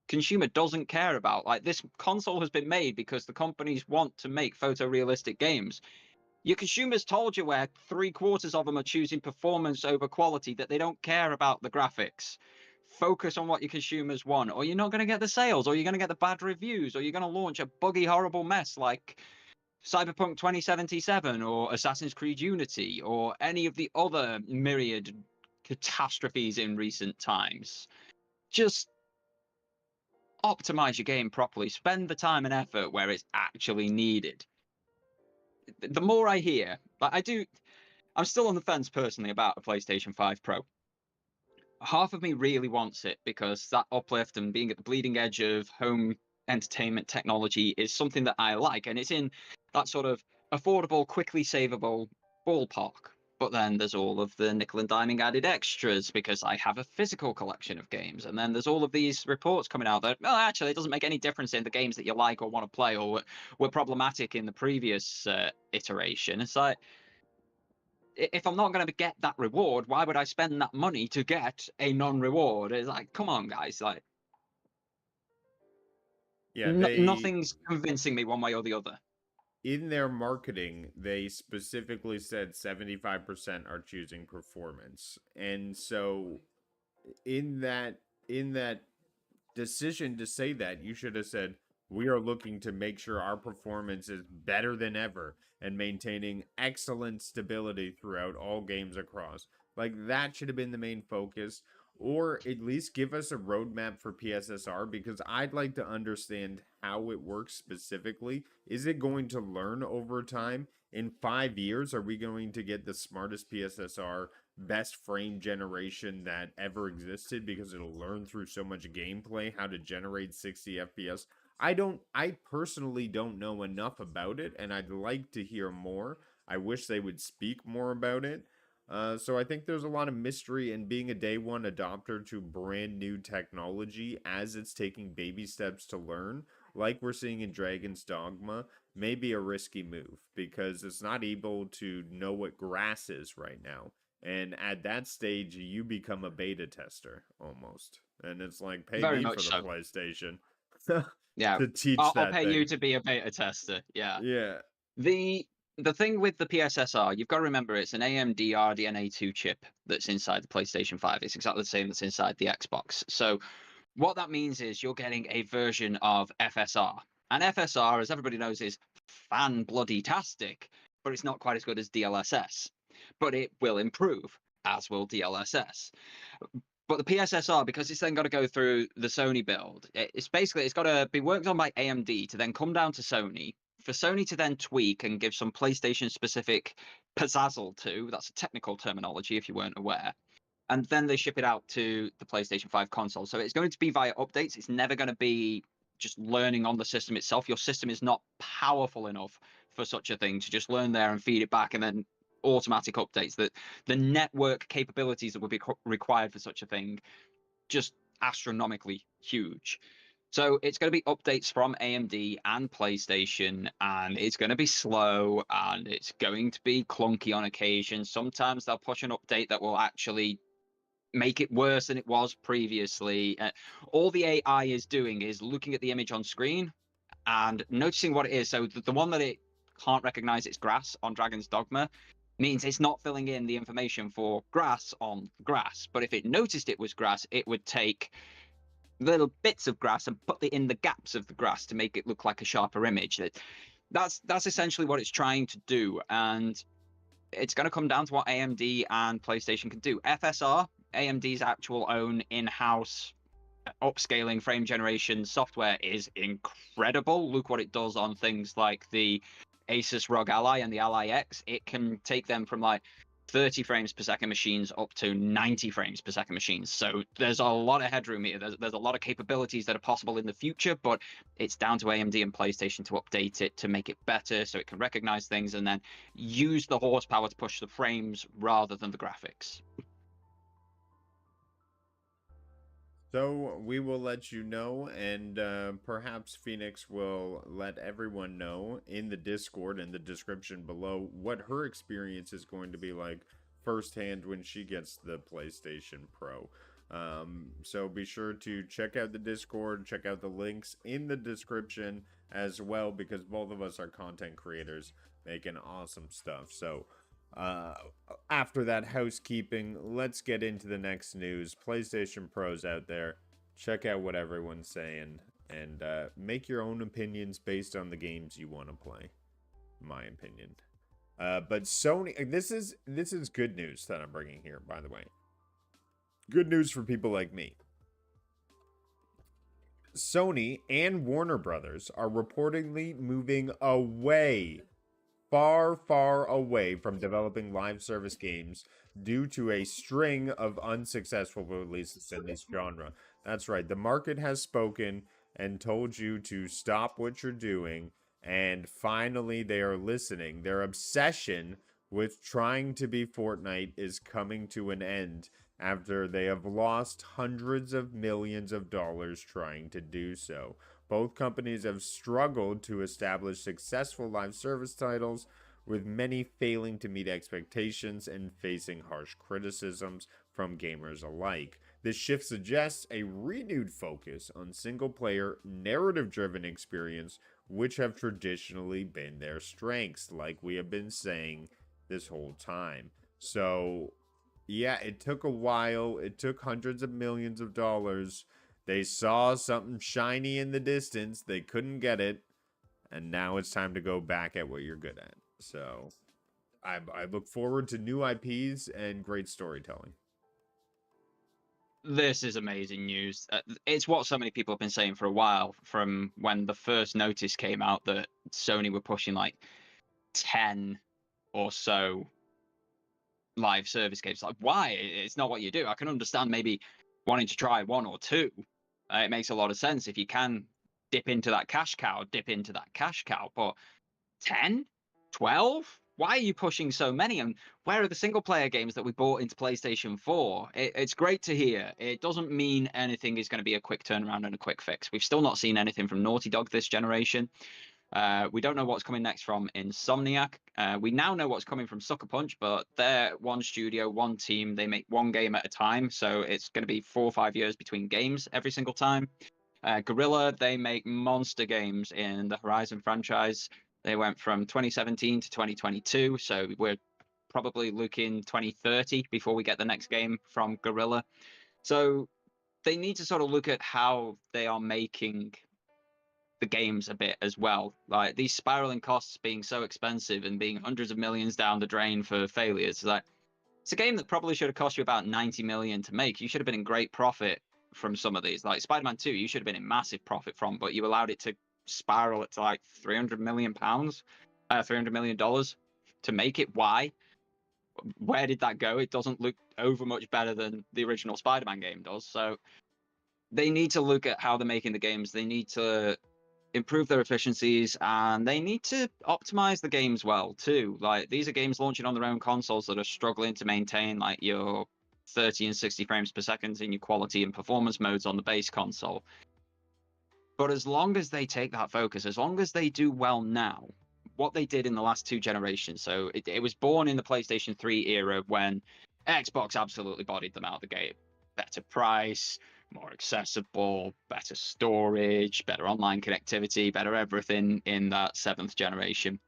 consumer doesn't care about. Like, this console has been made because the companies want to make photorealistic games. Your consumers told you where 3/4 of them are choosing performance over quality, that they don't care about the graphics. Focus on what your consumers want, or you're not going to get the sales, or you're going to get the bad reviews, or you're going to launch a buggy, horrible mess like Cyberpunk 2077 or Assassin's Creed Unity or any of the other myriad catastrophes in recent times. Just optimize your game properly. Spend the time and effort where it's actually needed. The more I hear, like, I'm still on the fence personally about a PlayStation 5 Pro. Half of me really wants it because that uplift and being at the bleeding edge of home entertainment technology is something that I like, and it's in that sort of affordable, quickly savable ballpark. But then there's all of the nickel and diming added extras because I have a physical collection of games. And then there's all of these reports coming out that, well, actually, it doesn't make any difference in the games that you like or want to play or were problematic in the previous iteration. It's like, if I'm not going to get that reward, why would I spend that money to get a non-reward? It's like, come on, guys. Like, Yeah, nothing's convincing me one way or the other. in their marketing, they specifically said 75% are choosing performance. And so in that decision to say that, you should have said, we are looking to make sure our performance is better than ever and maintaining excellent stability throughout all games across. Like, that should have been the main focus, or at least give us a roadmap for PSSR, because I'd like to understand how it works specifically. Is it going to learn over time? In 5 years, are we going to get the smartest PSSR, best frame generation that ever existed, because it'll learn through so much gameplay how to generate 60 FPS? I personally don't know enough about it, and I'd like to hear more. I wish they would speak more about it. So I think there's a lot of mystery, and being a day one adopter to brand new technology as it's taking baby steps to learn, like we're seeing in Dragon's Dogma, may be a risky move because it's not able to know what grass is right now. And at that stage, you become a beta tester almost. And it's like, pay Very me for much the so. PlayStation Yeah, to teach I'll that pay you thing. to be a beta tester. Yeah. Yeah. The thing with the PSSR, you've got to remember it's an AMD RDNA2 chip that's inside the PlayStation 5. It's exactly the same that's inside the Xbox. So what that means is you're getting a version of FSR. And FSR, as everybody knows, is fan bloody tastic, but it's not quite as good as DLSS. But it will improve, as will DLSS. But the PSSR, because it's then got to go through the Sony build, it's got to be worked on by AMD to then come down to Sony, for Sony to then tweak and give some PlayStation specific pizzazzle to. That's a technical terminology if you weren't aware. And then they ship it out to the PlayStation 5 console. So it's going to be via updates. It's never going to be just learning on the system itself. Your system is not powerful enough for such a thing to just learn there and feed it back and then automatic updates. That the network capabilities that would be required for such a thing just astronomically huge. So it's going to be updates from AMD and PlayStation, and it's going to be slow and it's going to be clunky on occasion. Sometimes they'll push an update that will actually make it worse than it was previously. All the AI is doing is looking at the image on screen and noticing what it is. So the one that it can't recognize it's grass on Dragon's Dogma means it's not filling in the information for grass on grass. But if it noticed it was grass, it would take little bits of grass and put it in the gaps of the grass to make it look like a sharper image. That's essentially what it's trying to do. And it's going to come down to what AMD and PlayStation can do. FSR, AMD's actual own in-house upscaling frame generation software, is incredible. Look what it does on things like the Asus ROG Ally and the Ally X. It can take them from like 30 frames per second machines up to 90 frames per second machines. So there's a lot of headroom here. There's a lot of capabilities that are possible in the future, but it's down to AMD and PlayStation to update it to make it better so it can recognize things and then use the horsepower to push the frames rather than the graphics. So we will let you know, and perhaps Phoenix will let everyone know in the Discord in the description below what her experience is going to be like firsthand when she gets the PlayStation Pro. So be sure to check out the Discord, check out the links in the description as well, because both of us are content creators making awesome stuff. So uh, after that housekeeping, let's get into the next news. PlayStation Pros out there, check out what everyone's saying, and make your own opinions based on the games you want to play. My opinion. But Sony, this is good news that I'm bringing here. By the way, good news for people like me. Sony and Warner Brothers are reportedly moving away far, far away from developing live service games due to a string of unsuccessful releases in this genre. That's right, the market has spoken and told you to stop what you're doing, and finally they are listening. Their obsession with trying to be Fortnite is coming to an end after they have lost hundreds of millions of dollars trying to do so. Both companies have struggled to establish successful live service titles, with many failing to meet expectations and facing harsh criticisms from gamers alike. This shift suggests a renewed focus on single player, narrative driven experience, which have traditionally been their strengths, like we have been saying this whole time. So, yeah, it took a while, it took hundreds of millions of dollars. They saw something shiny in the distance, they couldn't get it, and now it's time to go back at what you're good at. So I look forward to new IPs and great storytelling. This is amazing news. It's what so many people have been saying for a while, from when the first notice came out that Sony were pushing like 10 or so live service games. Like, why? It's not what you do. I can understand maybe wanting to try one or two. It makes a lot of sense. If you can dip into that cash cow, dip into that cash cow. But 10? 12? Why are you pushing so many? And where are the single player games that we bought into PlayStation 4? It's great to hear. It doesn't mean anything is going to be a quick turnaround and a quick fix. We've still not seen anything from Naughty Dog this generation. We don't know what's coming next from Insomniac. We now know what's coming from Sucker Punch, but they're one studio, one team. They make one game at a time, so it's going to be 4 or 5 years between games every single time. Guerrilla, they make monster games in the Horizon franchise. They went from 2017 to 2022, so we're probably looking 2030 before we get the next game from Guerrilla. So they need to sort of look at how they are making the games a bit as well. Like these spiraling costs being so expensive and being hundreds of millions down the drain for failures. Like it's a game that probably should have cost you about 90 million to make. You should have been in great profit from some of these. Like Spider-Man 2, you should have been in massive profit from, but you allowed it to spiral it to like 300 million pounds, $300 million to make it. Why? Where did that go? It doesn't look over much better than the original Spider-Man game does. So they need to look at how they're making the games. They need to improve their efficiencies, and they need to optimize the games well too. Like these are games launching on their own consoles that are struggling to maintain like your 30 and 60 frames per second in your quality and performance modes on the base console. But as long as they take that focus, as long as they do well now, what they did in the last two generations, so it was born in the PlayStation 3 era when Xbox absolutely bodied them out of the gate. Better price, more accessible, better storage, better online connectivity, better everything in that seventh generation.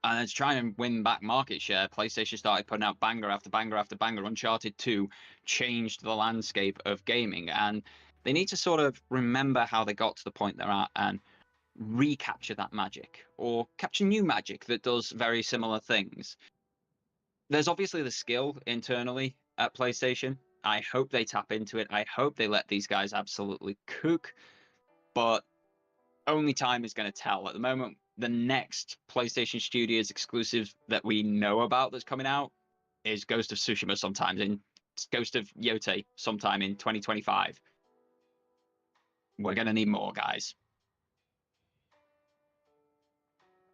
And to try and win back market share, PlayStation started putting out banger after banger after banger. Uncharted 2 changed the landscape of gaming, and they need to sort of remember how they got to the point they're at and recapture that magic or capture new magic that does very similar things. There's obviously the skill internally at PlayStation. I hope they tap into it. I hope they let these guys absolutely cook, but only time is going to tell. At the moment, the next PlayStation Studios exclusive that we know about that's coming out is Ghost of Tsushima sometime in Ghost of Yote sometime in 2025. We're going to need more, guys.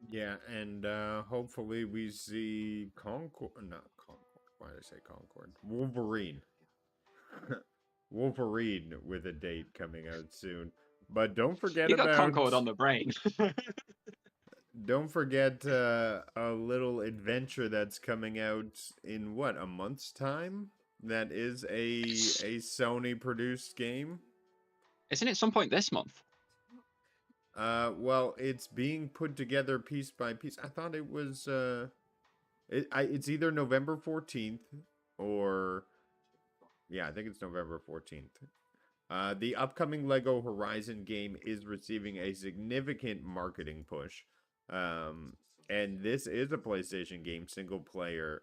Yeah, and hopefully we see Concord, not Concord. Why did I say Concord? Wolverine. Wolverine with a date coming out soon. But don't forget You got about Concord on the brain. a little adventure that's coming out in what, a month's time? That is a Sony produced game. Isn't it some point this month? Well, it's being put together piece by piece. I thought it was it's either November 14th or yeah, I think it's November 14th. The upcoming Lego Horizon game is receiving a significant marketing push. Um, and this is a PlayStation game, single player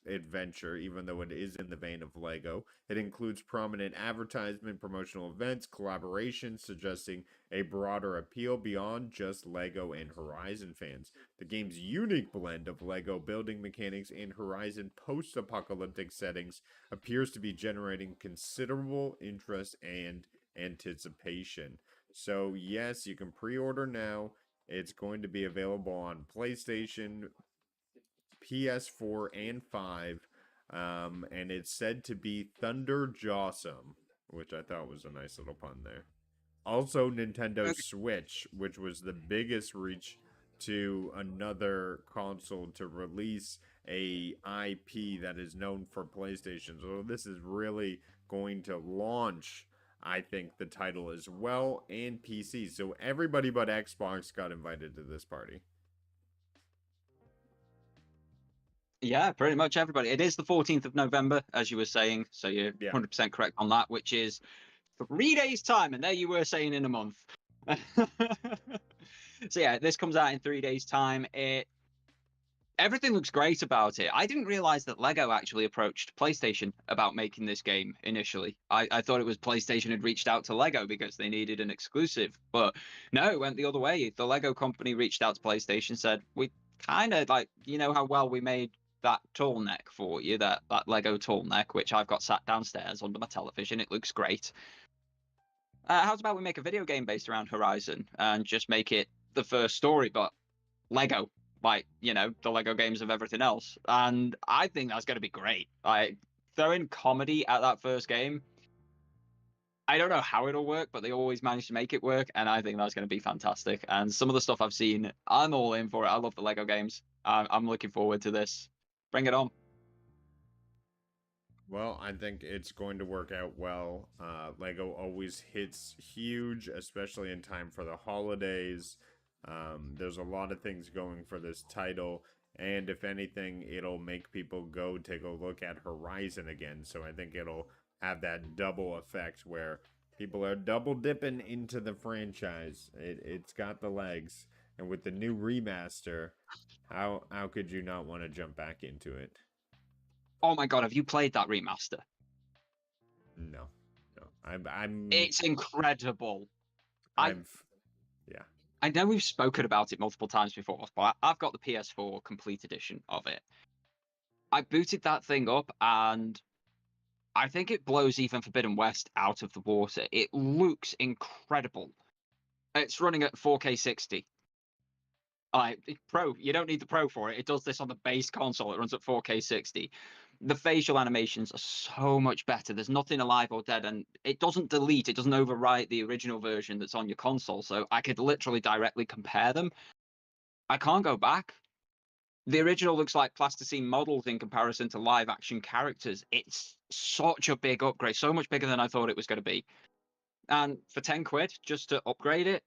adventure, even though it is in the vein of Lego. It includes prominent advertisement, promotional events, collaborations, suggesting a broader appeal beyond just Lego and Horizon fans. The game's unique blend of Lego building mechanics and Horizon post apocalyptic settings appears to be generating considerable interest and anticipation. So, yes, you can pre order now. It's going to be available on PlayStation, PS4, and 5. And it's said to be Thunder Jawsome, which I thought was a nice little pun there. Also, Nintendo Okay. Switch, which was the biggest reach to another console to release a IP that is known for PlayStation. So this is really going to launch, I think, the title as well, and PC. So everybody but Xbox got invited to this party. Yeah, pretty much everybody. It is the 14th of November, as you were saying, so you're Yeah. 100% correct on that, which is 3 days' time, and there you were saying in a month. So yeah, this comes out in 3 days' time. Everything looks great about it. I didn't realize that Lego actually approached PlayStation about making this game initially. I thought it was PlayStation had reached out to Lego because they needed an exclusive, but no, it went the other way. The Lego company reached out to PlayStation, said, we kind of like, you know how well we made that tall neck for you, that Lego tall neck, which I've got sat downstairs under my television. It looks great. How's about we make a video game based around Horizon and just make it the first story, but Lego, like, you know, the Lego games of everything else. And I think that's going to be great. Like, throwing comedy at that first game, I don't know how it'll work, but they always manage to make it work. And I think that's going to be fantastic. And some of the stuff I've seen, I'm all in for it. I love the Lego games. I'm looking forward to this. Bring it on. Well, I think it's going to work out well. Lego always hits huge, especially in time for the holidays. There's a lot of things going for this title, and if anything, it'll make people go take a look at Horizon again. So I think it'll have that double effect where people are double dipping into the franchise. It's got the legs, and with the new remaster, how could you not want to jump back into it? Oh my God, have you played that remaster? No, no. I'm It's incredible. I I've yeah. I know we've spoken about it multiple times before, but I've got the PS4 complete edition of it. I booted that thing up and I think it blows even Forbidden West out of the water. It looks incredible. It's running at 4K 60. Pro, you don't need the Pro for it. It does this on the base console. It runs at 4K 60. The facial animations are so much better. There's nothing alive or dead, and it doesn't delete, it doesn't overwrite the original version that's on your console. So I could literally directly compare them. I can't go back. The original looks like plasticine models in comparison to live action characters. It's such a big upgrade, so much bigger than I thought it was going to be. And for 10 quid just to upgrade it,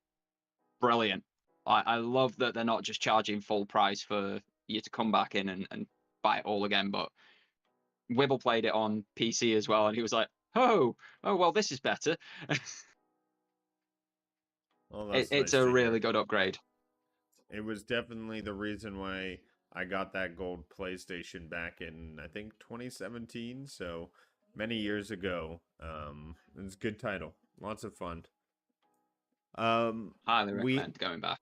brilliant. I love that they're not just charging full price for you to come back in and buy it all again. But Wibble played it on PC as well, and he was like, oh, well, this is better. Well, that's It's nice a to really hear. good upgrade. It was definitely the reason why I got that gold PlayStation back in I think 2017, so many years ago. It's a good title. Lots of fun. Um Highly we recommend going back.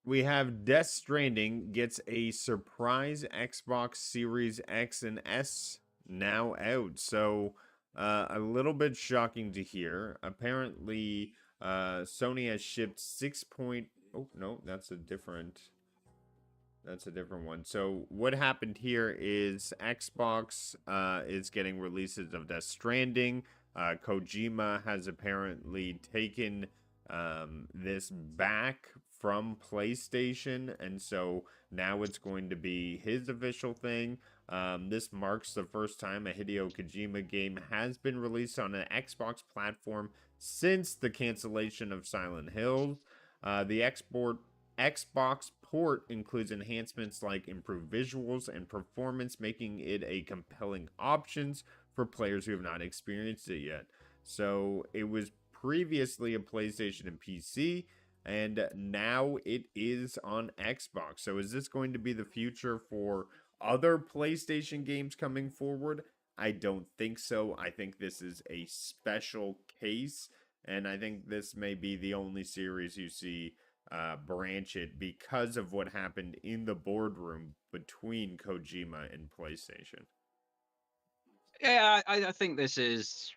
we have Death Stranding gets a surprise Xbox Series X and S now out. So, a little bit shocking to hear. Apparently, Sony has shipped 6 point. Oh, no, that's a different. That's a different one. So what happened here is Xbox is getting releases of Death Stranding. Kojima has apparently taken this back from PlayStation, and so now it's going to be his official thing. This marks the first time a Hideo Kojima game has been released on an Xbox platform since the cancellation of Silent Hill. The Xbox port includes enhancements like improved visuals and performance, making it a compelling option for players who have not experienced it yet. So it was previously a PlayStation and PC, and now it is on Xbox. So is this going to be the future for other PlayStation games coming forward? I don't think so. I think this is a special case, and I think this may be the only series you see branch it because of what happened in the boardroom between Kojima and PlayStation. Yeah, I think this is.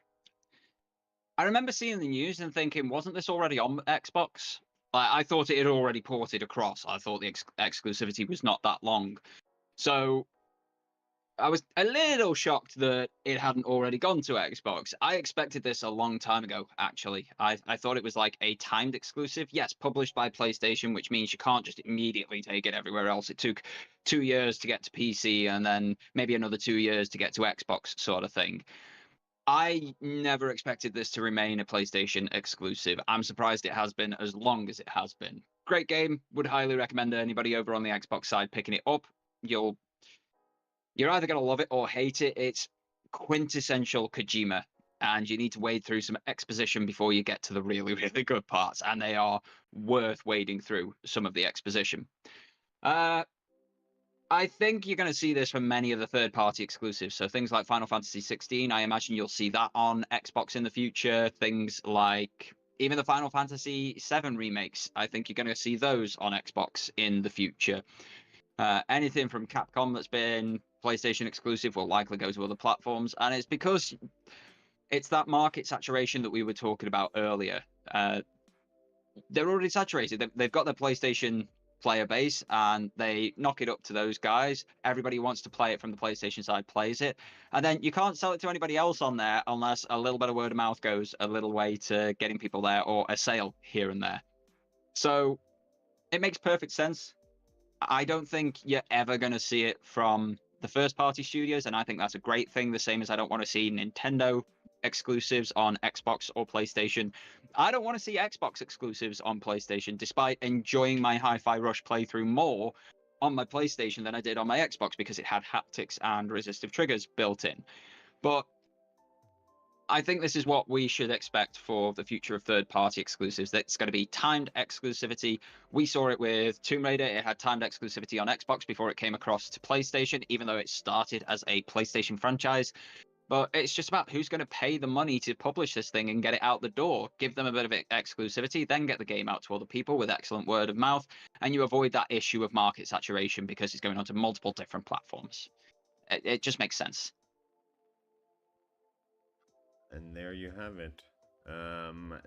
I remember seeing the news and thinking, wasn't this already on Xbox? I thought it had already ported across. I thought the exclusivity was not that long. So I was a little shocked that it hadn't already gone to Xbox. I expected this a long time ago, actually. I thought it was like a timed exclusive. Yes, published by PlayStation, which means you can't just immediately take it everywhere else. It took 2 years to get to PC and then maybe another 2 years to get to Xbox, sort of thing. I never expected this to remain a PlayStation exclusive. I'm surprised it has been as long as it has been. Great game. Would highly recommend anybody over on the Xbox side picking it up. You're either going to love it or hate it. It's quintessential Kojima, and you need to wade through some exposition before you get to the really, really good parts, and they are worth wading through some of the exposition. I think you're going to see this from many of the third-party exclusives. So things like Final Fantasy 16, I imagine you'll see that on Xbox in the future. Things like even the Final Fantasy 7 remakes, I think you're going to see those on Xbox in the future. Anything from Capcom that's been PlayStation exclusive will likely go to other platforms, and it's because it's that market saturation that we were talking about earlier. They're already saturated. They've got their PlayStation player base, and they knock it up to those guys. Everybody wants to play it from the PlayStation side, plays it, and then you can't sell it to anybody else on there unless a little bit of word of mouth goes a little way to getting people there, or a sale here and there. So it makes perfect sense. I don't think you're ever going to see it from the first party studios, and I think that's a great thing. The same as I don't want to see Nintendo exclusives on Xbox or PlayStation. I don't want to see Xbox exclusives on PlayStation, despite enjoying my Hi-Fi Rush playthrough more on my PlayStation than I did on my Xbox because it had haptics and resistive triggers built in. But I think this is what we should expect for the future of third-party exclusives. That's going to be timed exclusivity. We saw it with Tomb Raider. It had timed exclusivity on Xbox before it came across to PlayStation, even though it started as a PlayStation franchise. But it's just about who's going to pay the money to publish this thing and get it out the door. Give them a bit of exclusivity, then get the game out to other people with excellent word of mouth, and you avoid that issue of market saturation because it's going onto multiple different platforms. It just makes sense. And there you have it.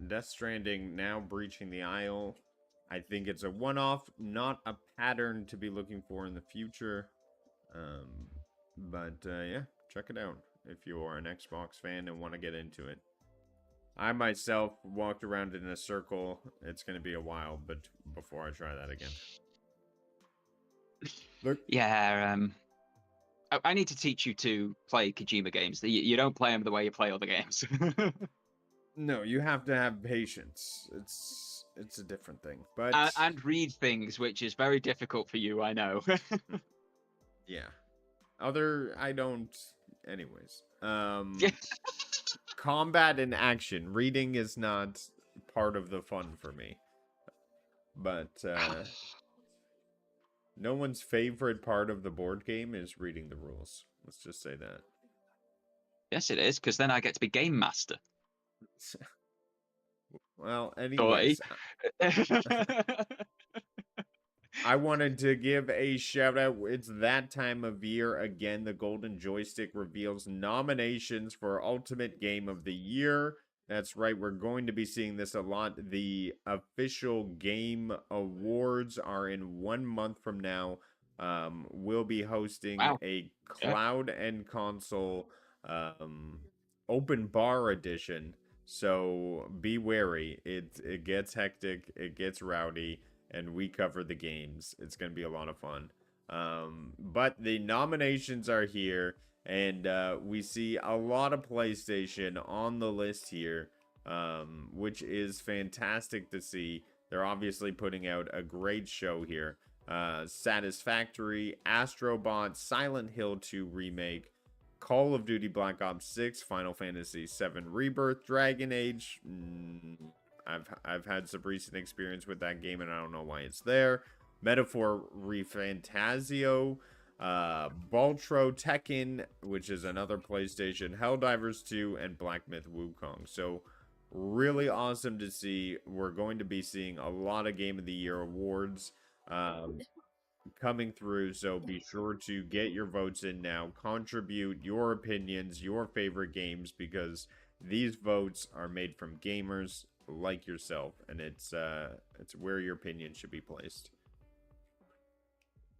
Death Stranding now breaching the aisle. I think it's a one-off, not a pattern to be looking for in the future. But yeah, check it out if you are an Xbox fan and want to get into it. I myself walked around in a circle. It's going to be a while, but before I try that again. Look. Yeah, I need to teach you to play Kojima games. You don't play them the way you play other games. No, you have to have patience. It's a different thing, but and read things, which is very difficult for you, I know. yeah. I don't. Anyways, combat and action. Reading is not part of the fun for me. But no one's favorite part of the board game is reading the rules. Let's just say that. Yes, it is, because then I get to be game master. Well, anyways, I wanted to give a shout out. It's that time of year again. The Golden Joystick reveals nominations for Ultimate Game of the Year. That's right, we're going to be seeing this a lot. The official game awards are in 1 month from now will be hosting Wow. a Yeah. Cloud and Console um, open bar edition. So be wary. It gets hectic, it gets rowdy, and we cover the games. It's gonna be a lot of fun. But the nominations are here, and we see a lot of PlayStation on the list here, which is fantastic to see. They're obviously putting out a great show here. Satisfactory, Astrobot, Silent Hill 2 Remake, Call of Duty Black Ops 6, Final Fantasy 7 Rebirth, Dragon Age. I've had some recent experience with that game and I don't know why it's there. Metaphor Refantasio, Baltro Tekken, which is another PlayStation, Helldivers 2, and Black Myth Wukong. So really awesome to see. We're going to be seeing a lot of Game of the Year awards coming through, so be sure to get your votes in now. Contribute your opinions, your favorite games, because these votes are made from gamers like yourself, and it's where your opinion should be placed.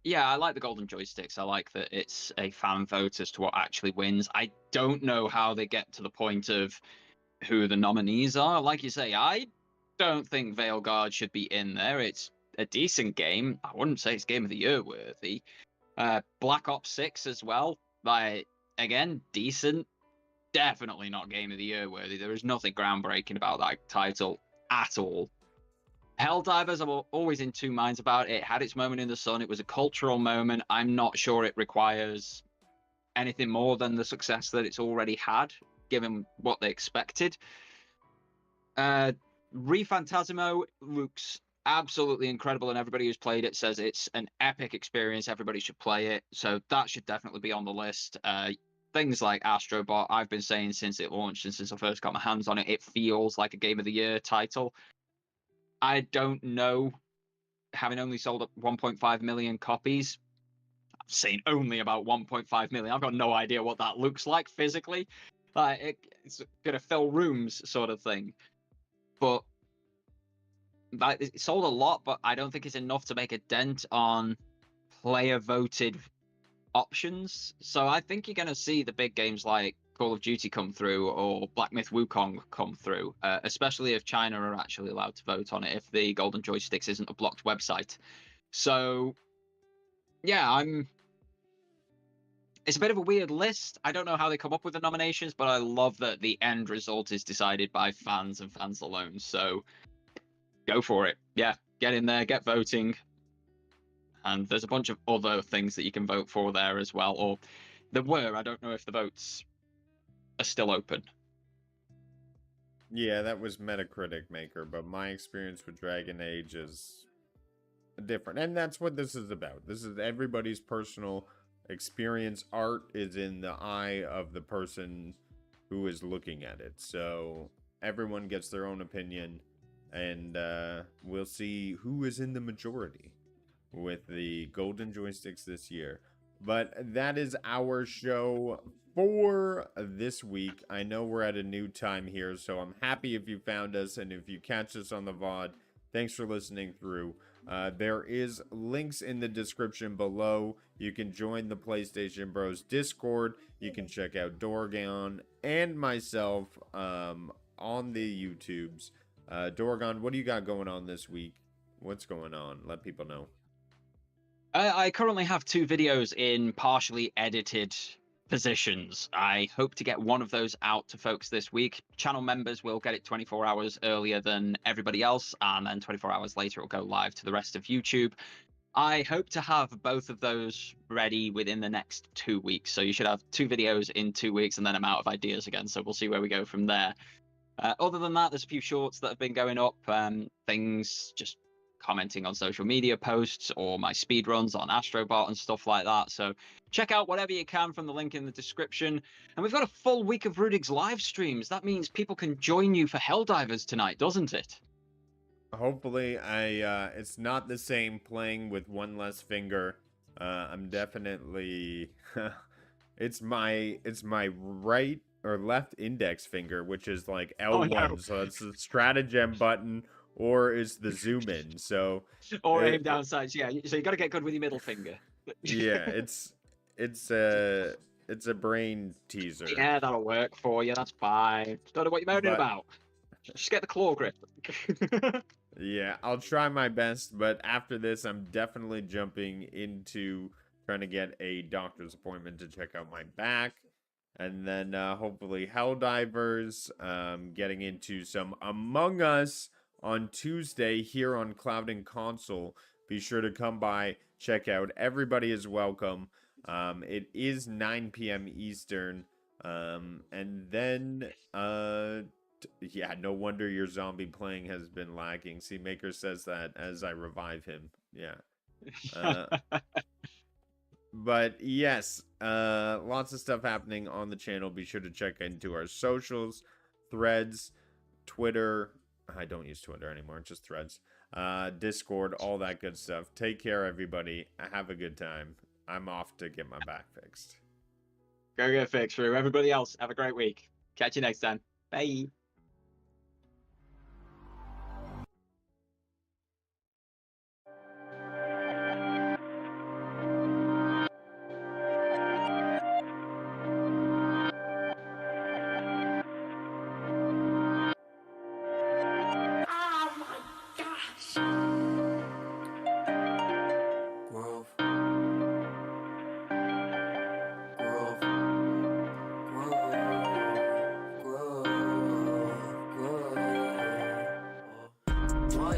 Yeah, I like the golden joysticks. I like that it's a fan vote as to what actually wins. I don't know how they get to the point of who the nominees are. Like you say, I don't think Veilguard should be in there. It's a decent game. I wouldn't say it's Game of the Year worthy. Black Ops 6 as well. Like, again, decent. Definitely not Game of the Year worthy. There is nothing groundbreaking about that title at all. Helldivers, I'm always in two minds about it. It had its moment in the sun. It was a cultural moment. I'm not sure it requires anything more than the success that it's already had, given what they expected. Refantasimo looks absolutely incredible, and everybody who's played it says it's an epic experience. Everybody should play it. So that should definitely be on the list. Things like Astrobot, I've been saying since it launched and since I first got my hands on it, it feels like a Game of the Year title. I don't know, having only sold 1.5 million copies, I'm saying only about 1.5 million. I've got no idea what that looks like physically. It's going to fill rooms sort of thing. But it sold a lot, but I don't think it's enough to make a dent on player voted options. So I think you're going to see the big games like Call of Duty come through or Black Myth Wukong come through, especially if China are actually allowed to vote on it, if the Golden Joysticks isn't a blocked website. So yeah, it's a bit of a weird list. I don't know how they come up with the nominations, but I love that the end result is decided by fans and fans alone. So go for it. Yeah, get in there, get voting. And there's a bunch of other things that you can vote for there as well. Or there were. I don't know if the votes are still open. Yeah, that was Metacritic Maker, but my experience with Dragon Age is different. And that's what this is about. This is everybody's personal experience. Art is in the eye of the person who is looking at it. So everyone gets their own opinion, and we'll see who is in the majority with the Golden Joysticks this year. But that is our show for this week. I know we're at a new time here, so I'm happy if you found us, and if you catch us on the VOD, thanks for listening through. There is links in the description below. You can join the PlayStation Bros Discord. You can check out Dorgan and myself on the YouTubes. Dorgan, what do you got going on this week? What's going on? Let people know. I currently have 2 videos in partially edited positions. I hope to get one of those out to folks this week. Channel members will get it 24 hours earlier than everybody else, and then 24 hours later it'll go live to the rest of YouTube. I hope to have both of those ready within the next 2 weeks. So you should have 2 videos in 2 weeks, and then I'm out of ideas again. So we'll see where we go from there. Other than that, there's a few shorts that have been going up. Things just commenting on social media posts or my speed runs on Astrobot and stuff like that. So check out whatever you can from the link in the description. And we've got a full week of Rudig's live streams. That means people can join you for Helldivers tonight, doesn't it? Hopefully, it's not the same playing with one less finger. I'm definitely it's my right or left index finger, which is like L1. Oh, no. So it's the stratagem button, or it's the zoom in. So Or aim down sights. Yeah, so you got to get good with your middle finger. Yeah, it's a brain teaser. Yeah, that'll work for you. That's fine. Don't know what you're moaning But about. Just get the claw grip. yeah, I'll try my best, but after this, I'm definitely jumping into trying to get a doctor's appointment to check out my back. And then hopefully Helldivers, getting into some Among Us on Tuesday here on Cloud&Console. Be sure to come by, check out. Everybody is welcome. It is 9 p.m. Eastern. And then yeah, no wonder your zombie playing has been lagging. See, Maker says that as I revive him. Yeah. But yes, lots of stuff happening on the channel. Be sure to check into our socials, Threads, Twitter. I don't use Twitter anymore, just Threads. Discord, all that good stuff. Take care, everybody. Have a good time. I'm off to get my back fixed. Go get fixed, Rue. Everybody else, have a great week. Catch you next time. Bye.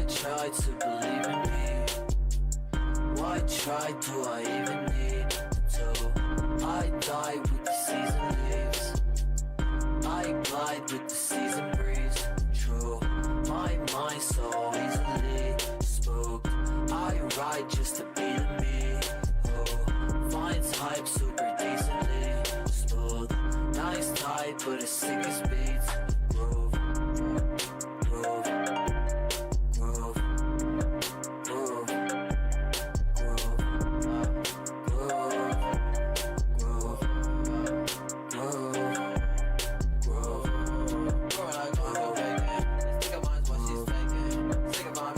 Try to believe in me. Why try do I even need to? I die with the season leaves. I glide with the season breeze. True, my mind so easily spooked. I ride just to be the me. Oh, finds hype super decently smooth. Nice type, but as sick as me.